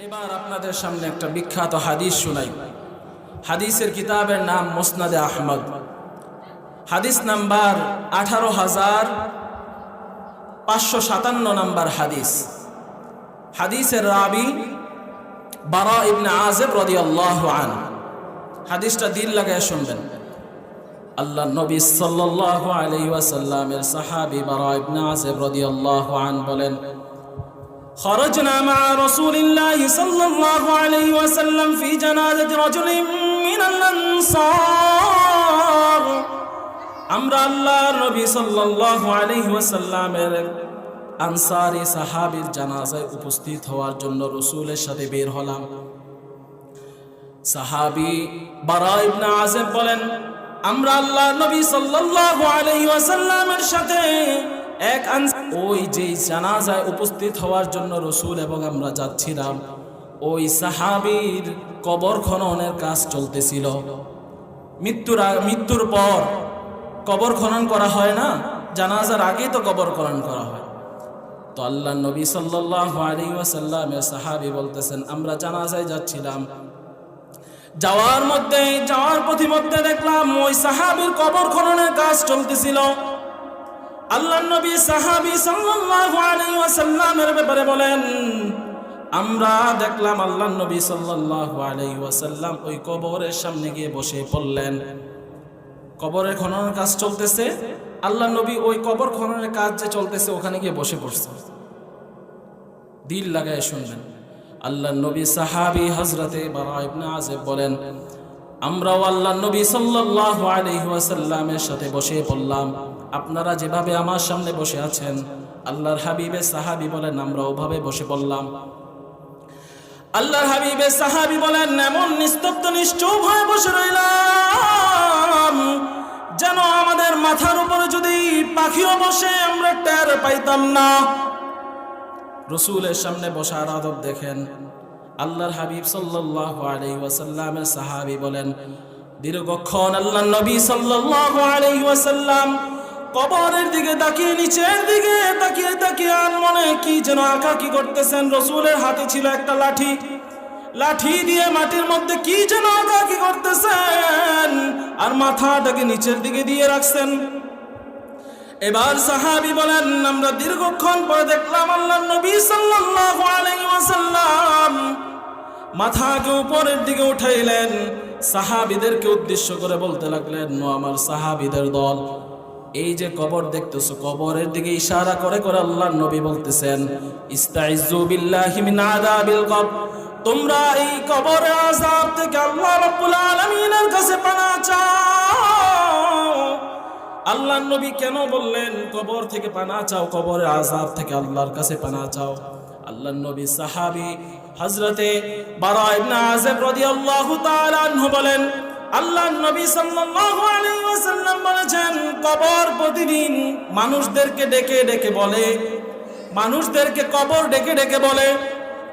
এবার আপনাদের সামনে একটা বিখ্যাত হাদিস শোনাই। হাদিসের কিতাবের নাম মুসনাদে আহমদ, হাদিস নাম্বার 18,557 নাম্বার হাদিস। হাদিসের রাবি বারা ইবনে আযিব রাদিয়াল্লাহু আনহু। হাদিসটা দিল লাগায় শুনবেন। আল্লাহ নবী সাল্লাল্লাহু আলাইহি ওয়াসাল্লামের সাহাবী বারা ইবনে আযিব রাদিয়াল্লাহু আনহু বলেন, خرجنا مع رسول الله صلى الله عليه وسلم في جنازة رجل من الأنصار। আমরা আল্লাহর নবী সাল্লাল্লাহু আলাইহি ওয়াসাল্লামের আনসারী সাহাবীর জানাজায় উপস্থিত হওয়ার জন্য রাসূলের সাথে বের হলাম। সাহাবী বারা ইবনে আযিব বলেন, আমরা আল্লাহর নবী সাল্লাল্লাহু আলাইহি ওয়াসাল্লামের সাথে ওই যে জানাজায় উপস্থিত হওয়ার জন্য রাসূল এবং আমরা যাচ্ছিলাম, ওই সাহাবীর কবর খননের কাজ চলতেছিল। মৃত্যুর পর কবর খনন করা হয় না, জানাজার আগে তো কবর খনন করা হয়। তো আল্লাহর নবী সাল্লাল্লাহু আলাইহি ওয়াসাল্লামের সাহাবী বলতেছেন, আমরা জানাজায় যাচ্ছিলাম, যাওয়ার পথিমধ্যে দেখলাম ওই সাহাবীর কবর খননের কাজ চলতেছিল। আল্লাহর নবী সাহাবী সাল্লাল্লাহু আলাইহি ওয়াসাল্লামের ব্যাপারে বলেন, আমরা দেখলাম আল্লাহর নবী সাল্লাল্লাহু আলাইহি ওয়াসাল্লাম ওই কবরের সামনে গিয়ে বসে পড়লেন। কবরের খননের কাজ চলতেছে, আল্লাহর নবী ওই কবর খননের কাজ যে চলতেছে ওখানে গিয়ে বসে পড়ছে। দিল লাগায় শুনবেন। আল্লাহর নবী সাহাবী হযরতে বারা ইবনে আযিব বলেন, আমরাও আল্লাহর নবী সাল্লাল্লাহু আলাইহি ওয়াসাল্লামের সাথে বসে পড়লাম। আপনারা যেভাবে আমার সামনে বসে আছেন, আল্লাহর হাবিবের সাহাবী বলেন, আমরা ওভাবে বসে পড়লাম। আল্লাহর হাবিবের সাহাবী বলেন, এমন নিস্তব্ধ নিশ্চুপ হয়ে বসে রইলাম যেন আমাদের মাথার উপরে যদি পাখিও বসে আমরা টের পাইতাম না। রাসূলের সামনে বসার আদব দেখেন। আল্লাহর হাবিব সাল্লাল্লাহু আলাইহি ওয়াসাল্লামের সাহাবী বলেন, দীর্ঘক্ষণ আল্লাহর নবী সাল্লাল্লাহু আলাইহি ওয়াসাল্লাম কবরের দিকে তাকিয়ে, নিচের দিকে তাকিয়ে আর মনে কি যেন আঁকাকি করতেছেন। রাসূলের হাতে ছিল একটা লাঠি দিয়ে মাটির মধ্যে কি যেন আঁকাকি করতেছেন আর মাথাটাকে নিচের দিকে দিয়ে রাখছেন। এবার সাহাবী বলেন, আমরা দীর্ঘক্ষণ পরে দেখলাম আল্লাহর নবী সাল্লাল্লাহু আলাইহি ওয়াসাল্লাম মাথাকে উপরের দিকে উঠাইলেন। সাহাবীদেরকে উদ্দেশ্য করে বলতে লাগলেন, ও আমার সাহাবীদের দল, এই যে কবর দেখতেছো, কবরের দিকে ইশারা করে আল্লাহর নবী বলতেছেন, ইস্তাইযু বিল্লাহি মিন আযাবিল কবর, তোমরা এই কবরের আযাব থেকে আল্লাহ রাব্বুল আলামিনের কাছে পানাহ চাও। আল্লাহর নবী কেন বললেন কবর থেকে পানাহ চাও, কবরের আযাব থেকে আল্লাহর কাছে পানাহ চাও? আল্লাহর নবী সাহাবী হযরতে বারা ইবনে আযিব রাদিয়াল্লাহু তাআলা আনহু বলেন, আল্লাহর নবী সাল্লাল্লাহু আলাইহি ওয়াসাল্লাম বলেছেন, কবর প্রতিদিন মানুষদেরকে কবর ডেকে ডেকে বলে,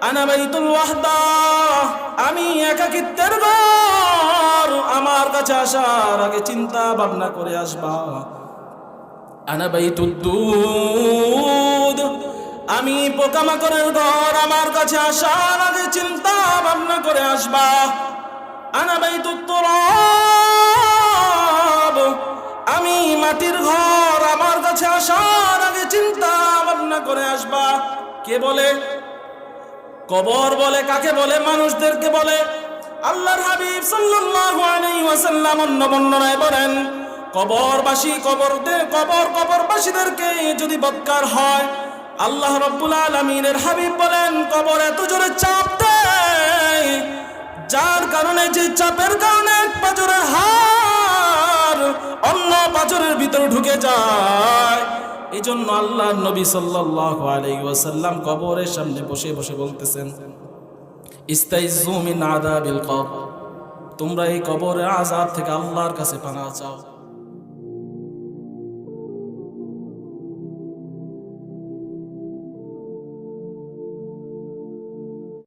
আনা বাইতুল ওয়াহদা, আমি একাকিত্বের ঘর, আমার কাছে আসার আগে চিন্তা ভাবনা করে আসবা। আনা বাইতুদ দুদ, আমি পোকামাকড়ের ঘর, আমার কাছে আসার আগে চিন্তা ভাবনা করে আসবা। আনা বাইতুত তুরাব, আমি মাটির ঘর, আমার কাছে আসার আগে চিন্তা ভাবনা করে আসবা। কে বলে? কবর বলে। কাকে বলে? মানুষদেরকে বলে। আল্লাহর হাবিব সাল্লাল্লাহু আলাইহি ওয়াসাল্লাম অন্য বর্ণনায় বলেন, কবরবাসীদেরকে যদি বদকার হয়, আল্লাহ রাব্বুল আলামিনের হাবিব বলেন, কবর এত জোরে চাপ দেয় যার কারণে, যে চাপের কারণে এক পাঁজরের হাড় অন্য পাঁজরের ভিতরে ঢুকে যায়। এই জন্য আল্লাহর নবী সাল্লাল্লাহু আলাইহি ওয়াসাল্লাম কবরের সামনে বসে বসে বলতেছেন, ইস্তাইযু মিন আযাবিল কবর, তোমরা এই কবরের আযাব থেকে আল্লাহর কাছে পানাহ চাও।